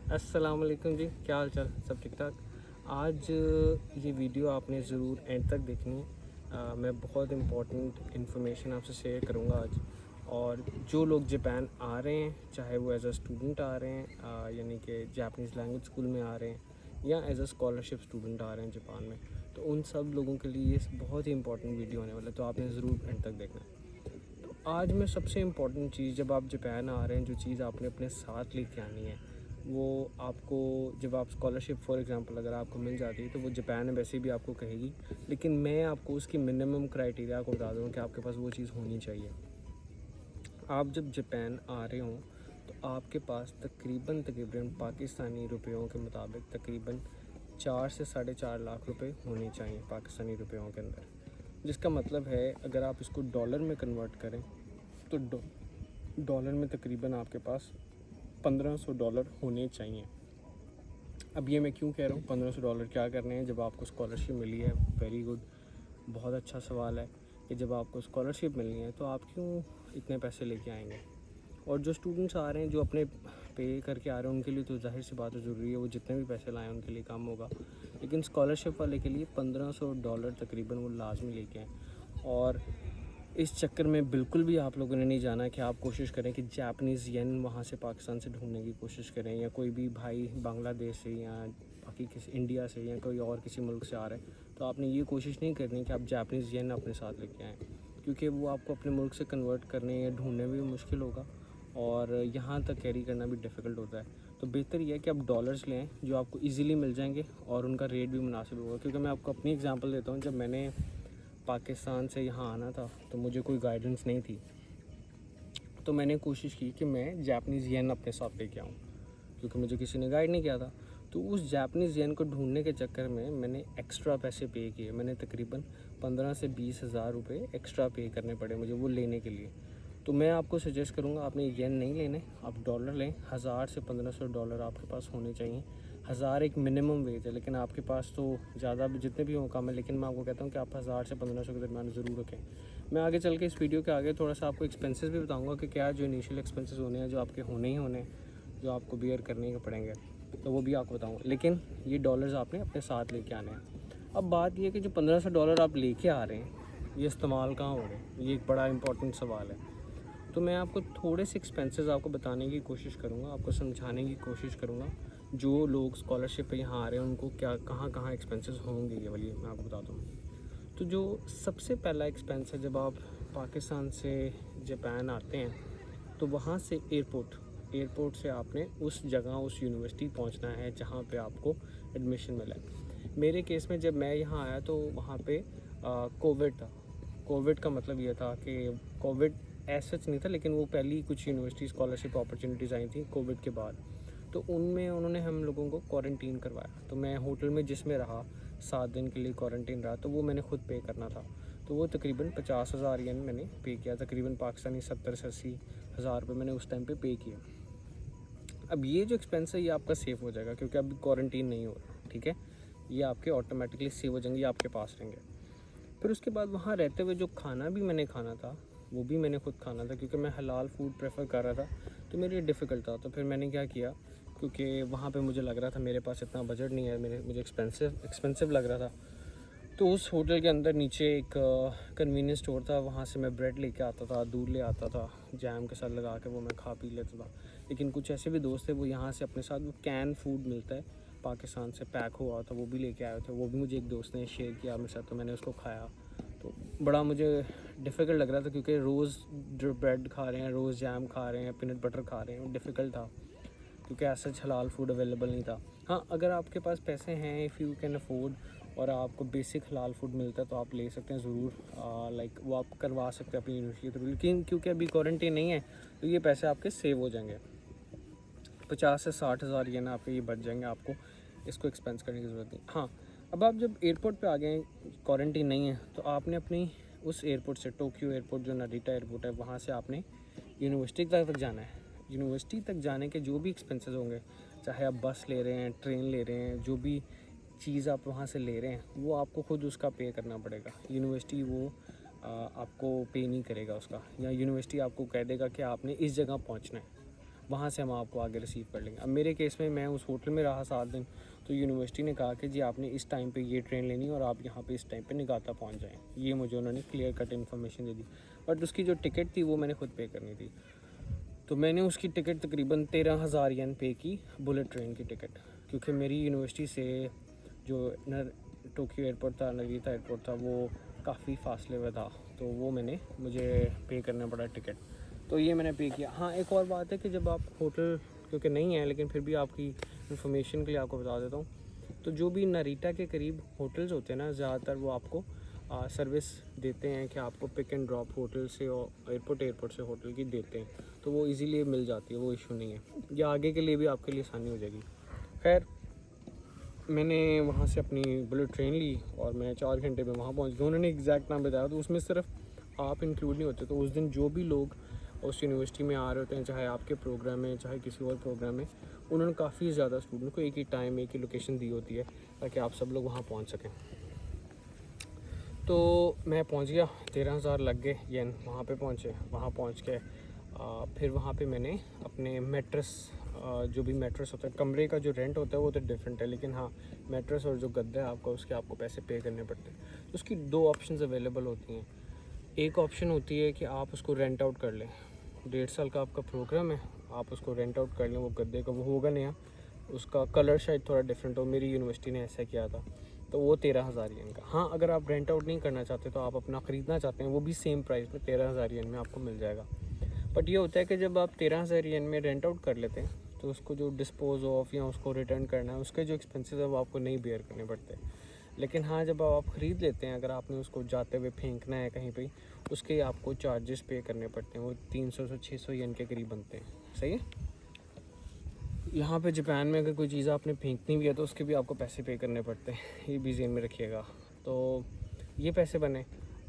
अस्सलाम वालेकुम जी, क्या हाल चाल? सब ठीक ठाक। आज ये वीडियो आपने ज़रूर एंड तक देखनी है। मैं बहुत इम्पोर्टेंट इन्फॉर्मेशन आपसे शेयर करूँगा आज। और जो लोग जापान आ रहे हैं, चाहे वो एज अ स्टूडेंट आ रहे हैं, यानी कि जापानीज़ लैंग्वेज स्कूल में आ रहे हैं, या एज अ स्कॉलरशिप स्टूडेंट आ रहे हैं जापान में, तो उन सब लोगों के लिए ये बहुत ही इंपॉर्टेंट वीडियो होने वाला है, तो आपने ज़रूर एंड तक देखना है। तो आज में सबसे इम्पॉर्टेंट चीज़, जब आप जापान आ रहे हैं, जो चीज़ आपने अपने साथ लेके आनी है, वो आपको, जब आप स्कॉलरशिप फॉर एग्जांपल अगर आपको मिल जाती है, तो वो जापान वैसे भी आपको कहेगी, लेकिन मैं आपको उसकी मिनिमम क्राइटेरिया को बता दूँ कि आपके पास वो चीज़ होनी चाहिए। आप जब जापान आ रहे हों, तो आपके पास तकरीबन पाकिस्तानी रुपयों के मुताबिक तकरीबन 4 से 4.5 लाख रुपए होने चाहिए पाकिस्तानी रुपयों के अंदर। जिसका मतलब है, अगर आप इसको डॉलर में कन्वर्ट करें, तो डॉलर में तकरीबन आपके पास $1500 होने चाहिए। अब ये मैं क्यों कह रहा हूँ $1500 क्या करने हैं जब आपको स्कॉलरशिप मिली है? वेरी गुड, बहुत अच्छा सवाल है कि जब आपको स्कॉलरशिप मिलनी है तो आप क्यों इतने पैसे लेके आएंगे। और जो स्टूडेंट्स आ रहे हैं, जो अपने पे करके आ रहे हैं, उनके लिए तो जाहिर सी बात है, ज़रूरी है वो जितने भी पैसे लाएँ उनके लिए काम होगा, लेकिन स्कॉलरशिप वाले के लिए $1500 तकरीबन वो लाजमी लेके आएँ। और इस चक्कर में बिल्कुल भी आप लोगों ने नहीं जाना है कि आप कोशिश करें कि जापानीज़ येन वहाँ से पाकिस्तान से ढूंढने की कोशिश करें, या कोई भी भाई बांग्लादेश से या बाकी किसी इंडिया से या कोई और किसी मुल्क से आ रहे हैं, तो आपने ये कोशिश नहीं करनी कि आप जापानीज़ येन अपने साथ लेके आएँ, क्योंकि वो आपको अपने मुल्क से कन्वर्ट करने या ढूंढने में भी मुश्किल होगा, और यहाँ तक कैरी करना भी डिफ़िकल्ट होता है। तो बेहतर ये है कि आप डॉलर्स लें जो आपको ईज़िली मिल जाएंगे और उनका रेट भी मुनासिब होगा। क्योंकि मैं आपको अपनी एग्जांपल देता हूँ, जब मैंने पाकिस्तान से यहाँ आना था तो मुझे कोई गाइडेंस नहीं थी, तो मैंने कोशिश की कि मैं जापानीज़ येन अपने साथ लेके आऊँ, क्योंकि मुझे किसी ने गाइड नहीं किया था। तो उस जापानीज़ येन को ढूंढने के चक्कर में मैंने एक्स्ट्रा पैसे पे किए। मैंने तकरीबन 15 से 20 हज़ार रुपये एक्स्ट्रा पे करने पड़े मुझे वो लेने के लिए। तो मैं आपको सजेस्ट करूँगा, आपने येन नहीं लेने, आप डॉलर लें। 1000 से $1500 आपके पास होने चाहिए। 1000 एक मिनिमम वेज है, लेकिन आपके पास तो ज़्यादा भी जितने भी हों कम है, लेकिन मैं आपको कहता हूँ कि आप 1000 से 1500 के दरमियान ज़रूर रखें। मैं आगे चल के इस वीडियो के आगे थोड़ा सा आपको एक्सपेंसेस भी बताऊँगा कि क्या जो इनिशियल एक्सपेंसेस होने हैं, जो आपके होने ही होने, जो आपको बियर करने के पड़ेंगे, तो वो भी आपको बताऊँगा। लेकिन ये डॉलर्स आपने अपने साथ लेके आने हैं। अब बात ये है कि जो $1500 आप लेके आ रहे हैं, ये इस्तेमाल कहाँ हो रहे हैं, ये एक बड़ा इंपॉर्टेंट सवाल है। तो मैं आपको थोड़े से एक्सपेंसेस आपको बताने की कोशिश करूँगा, आपको समझाने की कोशिश करूँगा, जो लोग स्कॉलरशिप पे यहाँ आ रहे हैं उनको क्या कहाँ कहाँ एक्सपेंसेस होंगे, ये वाली मैं आपको बताता हूँ। तो जो सबसे पहला एक्सपेंस है, जब आप पाकिस्तान से जापान आते हैं, तो वहाँ से एयरपोर्ट से आपने उस जगह, उस यूनिवर्सिटी पहुँचना है जहाँ पे आपको एडमिशन मिला है। मेरे केस में जब मैं यहाँ आया तो वहाँ पे कोविड था। कोविड का मतलब ये था कि कोविड ऐसा नहीं था, लेकिन वो पहली कुछ यूनिवर्सिटी स्कॉलरशिप अपॉर्चुनिटीज़ आई थी कोविड के बाद, तो उनमें उन्होंने हम लोगों को क्वारंटीन करवाया। तो मैं होटल में जिसमें रहा, 7 दिन के लिए क्वारंटीन रहा, तो वो मैंने खुद पे करना था। तो वो तकरीबन 50,000 येन मैंने पे किया, तकरीबन पाकिस्तानी 70 से 80 हज़ार रुपये मैंने उस टाइम पे किया। अब ये जो एक्सपेंस है ये आपका सेव हो जाएगा, क्योंकि अभी क्वारंटीन नहीं हो रहा, ठीक है। ये आपके ऑटोमेटिकली सेव हो जाएंगे, ये आपके पास रहेंगे। फिर उसके बाद वहाँ रहते हुए जो खाना भी मैंने खाना था, वो भी मैंने खुद खाना था, क्योंकि मैं हलाल फूड प्रेफर कर रहा था, तो मेरे लिए डिफ़िकल्ट था। तो फिर मैंने क्या किया, क्योंकि वहाँ पे मुझे लग रहा था मेरे पास इतना बजट नहीं है, मुझे एक्सपेंसिव लग रहा था, तो उस होटल के अंदर नीचे एक कन्वीनियंस स्टोर था, वहाँ से मैं ब्रेड लेके आता था, दूध ले आता था, जैम के साथ लगा के वो मैं खा पी लेता था। लेकिन कुछ ऐसे भी दोस्त थे, वो यहाँ से अपने साथ वो कैन फूड मिलता है पाकिस्तान से पैक हुआ था, वो भी लेके आए थे। वो भी मुझे एक दोस्त ने शेयर किया मेरे साथ, तो मैंने उसको खाया। तो बड़ा मुझे डिफ़िकल्ट लग रहा था, क्योंकि रोज़ जो ब्रेड खा रहे हैं, रोज़ जैम खा रहे हैं, पीनट बटर खा रहे हैं, डिफ़िकल्ट था, क्योंकि ऐसा हलाल फूड अवेलेबल नहीं था। हाँ, अगर आपके पास पैसे हैं, इफ़ यू कैन अफोर्ड, और आपको बेसिक हलाल फूड मिलता है, तो आप ले सकते हैं ज़रूर। लाइक वो आप करवा सकते हैं अपनी यूनिवर्सिटी के थ्रू, लेकिन क्योंकि अभी क्वारंटीन नहीं है, तो ये पैसे आपके सेव हो जाएंगे। 50 से 60 हज़ार ये ना आपके ये बच जाएंगे, आपको इसको एक्सपेंस करने की ज़रूरत नहीं। हाँ, अब आप जब एयरपोर्ट पे आ गए, क्वारंटीन नहीं है, तो आपने अपनी उस एयरपोर्ट से, टोक्यो एयरपोर्ट जो नारिटा एयरपोर्ट है, वहाँ से आपने यूनिवर्सिटी तक जाना है। यूनिवर्सिटी तक जाने के जो भी एक्सपेंसेस होंगे, चाहे आप बस ले रहे हैं, ट्रेन ले रहे हैं, जो भी चीज़ आप वहाँ से ले रहे हैं, वो आपको खुद उसका पे करना पड़ेगा। यूनिवर्सिटी वो आपको पे नहीं करेगा उसका, या यूनिवर्सिटी आपको कह देगा कि आपने इस जगह पहुँचना है, वहाँ से हम आपको आगे रिसीव कर लेंगे। अब मेरे केस में मैं उस होटल में रहा 7 दिन, तो यूनिवर्सिटी ने कहा कि जी आपने इस टाइम पे ये ट्रेन लेनी है और आप यहाँ पे इस टाइम पे निगाता पहुँच जाएँ। ये मुझे उन्होंने clear cut information they the. But उसकी जो टिकट थी वो मैंने खुद पे करनी थी, तो मैंने उसकी टिकट तकरीबन 13,000 येन पे की, बुलेट ट्रेन की टिकट, क्योंकि मेरी यूनिवर्सिटी से जो टोक्यो एयरपोर्ट था, नगीता एयरपोर्ट था, वो काफ़ी फासले में था, तो वो मुझे पे करना पड़ा टिकट, तो ये मैंने पे किया। हाँ, एक और बात है कि जब आप होटल, क्योंकि नहीं है लेकिन फिर भी आपकी इन्फॉर्मेशन के लिए आपको बता देता हूँ, तो जो भी नारिटा के करीब होटल्स होते हैं ना, ज़्यादातर वो आपको सर्विस देते हैं कि आपको पिक एंड ड्रॉप होटल से और एयरपोर्ट से होटल की देते हैं, तो वो इजीली मिल जाती है, वो इशू नहीं है, या आगे के लिए भी आपके लिए आसानी हो जाएगी। खैर, मैंने वहाँ से अपनी बुलेट ट्रेन ली और मैं 4 घंटे में वहाँ पहुँच गया। उन्होंने एग्जैक्ट नाम बताया, तो उसमें सिर्फ आप इंक्लूड नहीं होते। तो उस दिन जो भी लोग उस यूनिवर्सिटी में आ रहे होते हैं, चाहे आपके प्रोग्राम में चाहे किसी और प्रोग्राम में, उन्होंने काफ़ी ज़्यादा स्टूडेंट को एक ही टाइम, एक ही लोकेशन दी होती है ताकि आप सब लोग वहाँ पहुँच सकें। तो मैं पहुँच गया, 13,000 लग गए येन, वहाँ पे पहुँचे। वहाँ पहुँच के फिर वहाँ पे मैंने अपने मैट्रेस, जो भी मैट्रेस होता है, कमरे का जो रेंट होता है वो तो डिफरेंट है, लेकिन हाँ, मैट्रेस और जो गद्दा है आपका, उसके आपको पैसे पे करने पड़ते हैं। तो उसकी 2 ऑप्शंस अवेलेबल होती हैं। एक ऑप्शन होती है कि आप उसको रेंट आउट कर लें, 1.5 साल का आपका प्रोग्राम है, आप उसको रेंट आउट कर लें। वो गद्दे का वो होगा नया, उसका कलर शायद थोड़ा डिफरेंट हो, मेरी यूनिवर्सिटी ने ऐसा किया था, तो वो 13,000 येन का। हाँ, अगर आप रेंट आउट नहीं करना चाहते, तो आप अपना ख़रीदना चाहते हैं, वो भी सेम प्राइस में 13,000 येन में आपको मिल जाएगा। बट ये होता है कि जब आप 13,000 येन में रेंट आउट कर लेते हैं, तो उसको जो डिस्पोज ऑफ या उसको रिटर्न करना है, उसके जो एक्सपेंसेस है वो आपको नहीं बेयर करने पड़ते। लेकिन हाँ, जब आप ख़रीद लेते हैं, अगर आपने उसको जाते हुए फेंकना है कहीं पे, उसके आपको चार्जेस पे करने पड़ते हैं। वो 300 से 600 येन के करीब बनते हैं। सही है। यहाँ पे जापान में अगर कोई चीज़ आपने फेंकनी भी है तो उसके भी आपको पैसे पे करने पड़ते हैं, ये भी ज़हन में रखिएगा। तो ये पैसे बने।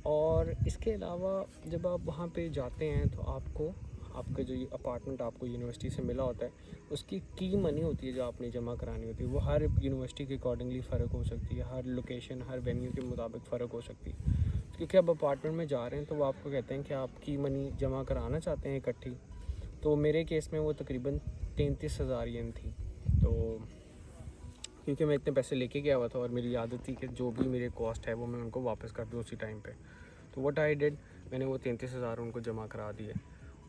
और इसके अलावा जब आप वहाँ पे जाते हैं, तो आपको आपका जो अपार्टमेंट आपको यूनिवर्सिटी से मिला होता है, उसकी की मनी होती है जो आपने जमा करानी होती है, वो हर यूनिवर्सिटी के अकॉर्डिंगली फ़र्क हो सकती है, हर लोकेशन, हर वेन्यू के मुताबिक फ़र्क हो सकती है। क्योंकि अब अपार्टमेंट में जा रहे हैं, तो वो आपको कहते हैं कि आप की मनी जमा कराना चाहते हैं इकट्ठी। तो मेरे केस में वो तकरीबन 33,000 येन थी। तो क्योंकि मैं इतने पैसे लेके गया हुआ था और मेरी आदत थी कि जो भी मेरे कॉस्ट है वो मैं उनको वापस कर दूँ उसी टाइम पे। तो व्हाट आई डिड, मैंने वो 33,000 उनको जमा करा दिए।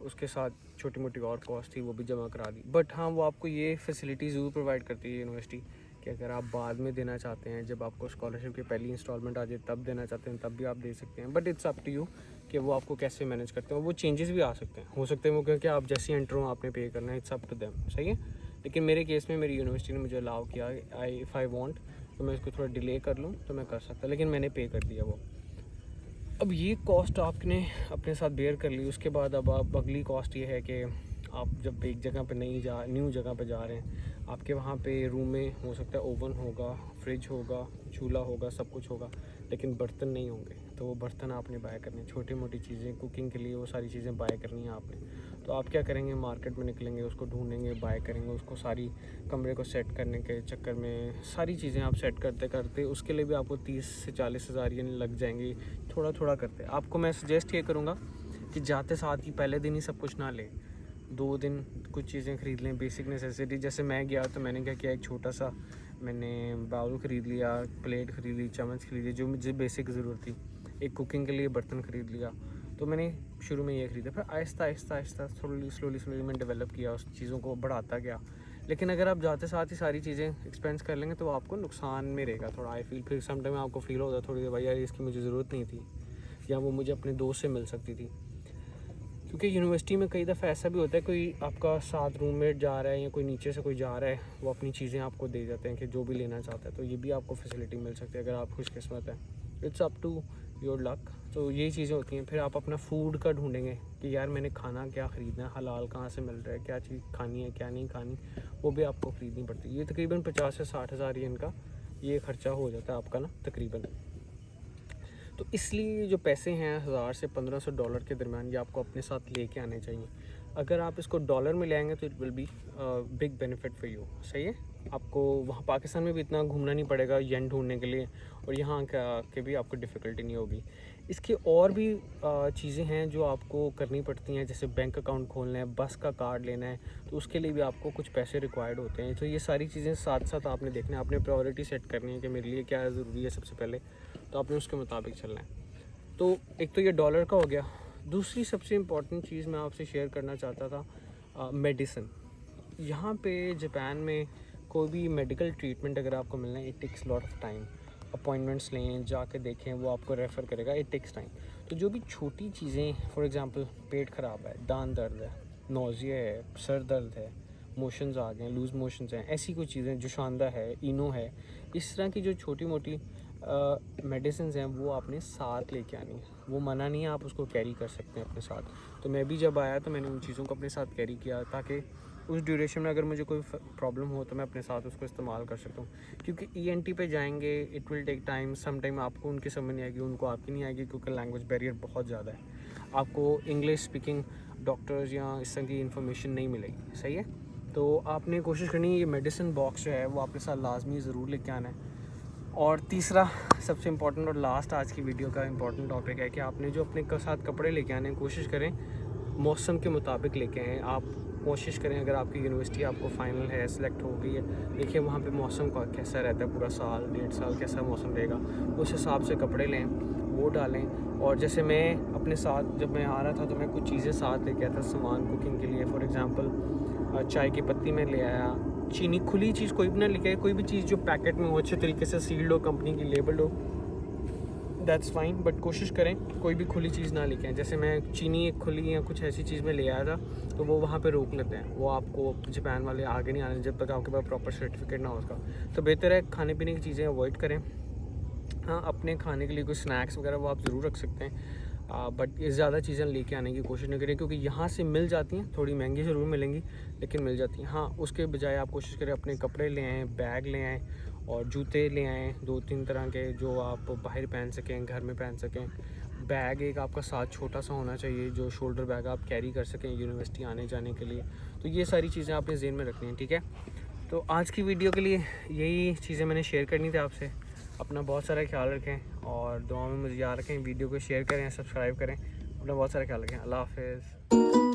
उसके साथ छोटी मोटी और कॉस्ट थी वो भी जमा करा दी। बट हाँ, वो आपको ये फैसिलिटी ज़रूर प्रोवाइड करती है यूनिवर्सिटी, कि अगर आप बाद में देना चाहते हैं, जब आपको स्कॉलरशिप की पहली इंस्टॉलमेंट आ जाए तब देना चाहते हैं, तब भी आप दे सकते हैं। But it's up to you कि वो आपको कैसे मैनेज करते हैं। वो चेंजेस भी आ सकते हैं, हो सकते हैं वो, क्योंकि आप जैसे एंटर हो आपने पे करना है, इट्स अप टू देम। सही है। लेकिन मेरे केस में मेरी यूनिवर्सिटी ने मुझे अलाउ किया, इफ़ आई वांट तो मैं इसको थोड़ा डिले कर लूँ तो मैं कर सकता, लेकिन मैंने पे कर दिया वो। अब ये कॉस्ट आपने अपने साथ बेयर कर ली। उसके बाद अब आप अगली कॉस्ट ये है कि आप जब एक जगह पे न्यू जगह पे जा रहे हैं, आपके वहाँ पे रूम में हो सकता है ओवन होगा, फ्रिज होगा, चूल्हा होगा, सब कुछ होगा, लेकिन बर्तन नहीं होंगे। तो वो बर्तन आपने बाय करने, छोटी मोटी चीज़ें कुकिंग के लिए वो सारी चीज़ें बाय करनी है आपने। तो आप क्या करेंगे, मार्केट में निकलेंगे, उसको ढूंढेंगे, बाय करेंगे, उसको सारी कमरे को सेट करने के चक्कर में सारी चीज़ें आप सेट करते करते उसके लिए भी आपको 30 से 40,000 येन लग जाएंगे, थोड़ा थोड़ा करते। आपको मैं सजेस्ट ये करूँगा कि जाते साथ ही पहले दिन ही सब कुछ ना लें, 2 दिन कुछ चीज़ें ख़रीद लें, बेसिक नेसेसिटी। जैसे मैं गया तो मैंने क्या किया, एक छोटा सा मैंने बाउल ख़रीद लिया, प्लेट ख़रीद ली, चम्मच ख़रीद ली, जो मुझे बेसिक ज़रूरत थी। एक कुकिंग के लिए बर्तन ख़रीद लिया। तो मैंने शुरू में ये ख़रीदा, फिर आहिस्ता आहिस्ता स्लोली मैं डेवलप किया, उस चीज़ों को बढ़ाता गया। लेकिन अगर आप जाते साथ ही सारी चीज़ें एक्सपेंस कर लेंगे तो आपको नुकसान में रहेगा थोड़ा। आई फील, फिर सम टाइम आपको फ़ील होता है थोड़ी देर, भाई यार इसकी मुझे ज़रूरत नहीं थी, या वो मुझे अपने दोस्त से मिल सकती थी। क्योंकि यूनिवर्सिटी में कई दफ़ा ऐसा भी होता है, कोई आपका साथ रूममेट जा रहा है या कोई नीचे से कोई जा रहा है, वो अपनी चीज़ें आपको दे जाते हैं कि जो भी लेना चाहता है। तो ये भी आपको फैसिलिटी मिल सकती है अगर आप खुशकिस्मत हैं। It's up to your luck. तो यही चीज़ें होती हैं। फिर आप अपना फूड का ढूंढेंगे कि यार मैंने खाना क्या ख़रीदना है, हलाल कहाँ से मिल रहा है, क्या चीज़ खानी है क्या नहीं खानी, वो भी आपको ख़रीदनी पड़ती है। ये तकरीबन 50 से 60,000 येन का ये ख़र्चा हो जाता है आपका ना तकरीबन। तो इसलिए जो पैसे हैं 1000 से 1500 डॉलर के दरमियान, ये आपको अपने साथ लेके आने चाहिए। अगर आप इसको डॉलर में ले आएंगे तो it will be big benefit for you. सही है। आपको वहाँ पाकिस्तान में भी इतना घूमना नहीं पड़ेगा येन ढूंढने के लिए, और यहाँ के भी आपको डिफ़िकल्टी नहीं होगी। इसकी और भी चीज़ें हैं जो आपको करनी पड़ती हैं, जैसे बैंक अकाउंट खोलना है, बस का कार्ड लेना है, तो उसके लिए भी आपको कुछ पैसे रिक्वायर्ड होते हैं। तो ये सारी चीज़ें साथ साथ आपने देखना है, आपने प्रायोरिटी सेट करनी है कि मेरे लिए क्या ज़रूरी है सबसे पहले, तो आपने उसके मुताबिक चलना है। तो एक तो ये डॉलर का हो गया। दूसरी सबसे इम्पॉर्टेंट चीज़ मैं आपसे शेयर करना चाहता था, मेडिसिन। यहाँ पे जापान में कोई भी मेडिकल ट्रीटमेंट अगर आपको मिलना है, it takes lot of time. Appointments लें, जाके देखें, वो आपको रेफ़र करेगा, इट टेक्स टाइम। तो जो भी छोटी चीज़ें, फॉर एग्जांपल पेट ख़राब है, दांत दर्द है, नोज़िया है, सर दर्द है, मोशंस आ गए, लूज़ मोशंस हैं, ऐसी कुछ चीज़ें, जोशांदा है, इनो है, इस तरह की जो छोटी मोटी मेडिसिन हैं वो आपने साथ लेके आनी है। वो मना नहीं है, आप उसको कैरी कर सकते हैं अपने साथ। तो मैं भी जब आया तो मैंने उन चीज़ों को अपने साथ कैरी किया, ताकि उस ड्यूरेशन में अगर मुझे कोई प्रॉब्लम हो तो मैं अपने साथ उसको इस्तेमाल कर सकता हूँ। क्योंकि ENT पे जाएंगे, it will take time, some time आपको उनकी समझ नहीं आएगी, उनको आपकी नहीं आएगी, क्योंकि लैंग्वेज बैरियर बहुत ज़्यादा है। आपको इंग्लिश स्पीकिंग डॉक्टर्स या इस तरह की इन्फॉर्मेशन नहीं मिलेगी, सही है। तो आपने कोशिश करनी है ये मेडिसिन बॉक्स जो है वो आपके साथ लाजमी ज़रूर लेके आना है। और तीसरा सबसे इम्पॉर्टेंट और लास्ट आज की वीडियो का इम्पॉर्टेंट टॉपिक है कि आपने जो अपने साथ कपड़े लेके आने कोशिश करें मौसम के मुताबिक लेके आएँ। आप कोशिश करें, अगर आपकी यूनिवर्सिटी आपको फ़ाइनल है, सिलेक्ट हो गई है, देखिए वहाँ पे मौसम का कैसा रहता है, पूरा साल 1.5 साल कैसा मौसम रहेगा, उस हिसाब से कपड़े लें, वो डालें। और जैसे मैं अपने साथ जब मैं आ रहा था तो मैं कुछ चीज़ें साथ लेके आया था सामान कुकिंग के लिए। फॉर एग्ज़ाम्पल चाय की पत्ती में ले आया, चीनी, खुली चीज़ कोई भी ना लेके आए, कोई भी चीज़ जो पैकेट में हो, अच्छे तरीके से सील्ड हो, कंपनी की लेबल्ड हो, दैट्स फाइन। बट कोशिश करें कोई भी खुली चीज़ ना लेके आएँ। जैसे मैं चीनी एक खुली या कुछ ऐसी चीज़ में ले आया था, तो वो वहाँ पे रोक लेते हैं, वो आपको जापान वाले आगे नहीं आने जब तक आपके पास प्रॉपर सर्टिफिकेट ना हो उसका। तो बेहतर है खाने पीने की चीज़ें अवॉइड करें। हाँ, अपने खाने के लिए कुछ स्नैक्स वगैरह वो आप ज़रूर रख सकते हैं, बट ये ज़्यादा चीज़ें लेके आने की कोशिश नहीं करें, क्योंकि यहाँ से मिल जाती हैं, थोड़ी महंगी ज़रूर मिलेंगी लेकिन मिल जाती हैं। हाँ, उसके बजाय आप कोशिश करें अपने कपड़े ले आएँ, बैग ले आएँ और जूते ले आएँ 2-3 तरह के, जो आप बाहर पहन सकें, घर में पहन सकें। बैग एक आपका साथ छोटा सा होना चाहिए, जो शोल्डर बैग आप कैरी कर सकें यूनिवर्सिटी आने जाने के लिए। तो ये सारी चीज़ें आपने ज़हन में रखनी हैं, ठीक है। तो आज की वीडियो के लिए यही चीज़ें मैंने शेयर करनी थी आपसे। अपना बहुत सारा ख्याल रखें और दुआ में मुझे याद रखें। वीडियो को शेयर करें, सब्सक्राइब करें। अपना बहुत सारा ख्याल रखें। अल्लाह हाफ़िज़।